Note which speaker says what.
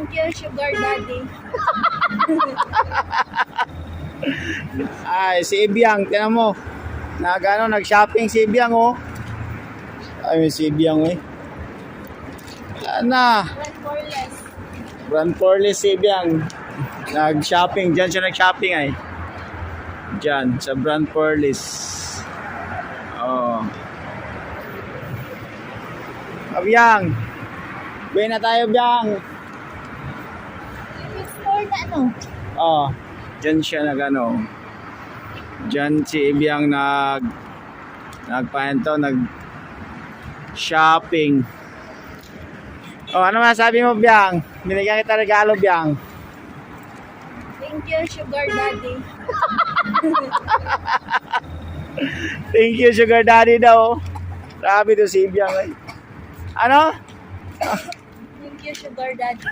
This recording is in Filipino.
Speaker 1: Thank you, Sugar Daddy.
Speaker 2: Ay, si Ibiang, tinan mo. Nag-shopping si Ibiang, oh. Ay, si Ibiang, eh. Wala na.
Speaker 1: Run for less.
Speaker 2: Run for less si Ibiang. Nag-shopping. Diyan siya nag-shopping, ay. Diyan, sa Brand Porlis. Oh. Biang. Buhay na tayo, Biang.
Speaker 1: Yung store na ano?
Speaker 2: Oh. Diyan siya Diyan si Ibiang nag-shopping. Oh, ano masabi mo, Biang? Binigyan kita regalo, Biang.
Speaker 1: Thank you, Sugar Daddy.
Speaker 2: Thank you, Sugar Daddy daw. Sabi to si Ibiang, eh. Ano?
Speaker 1: Thank you, Sugar Daddy.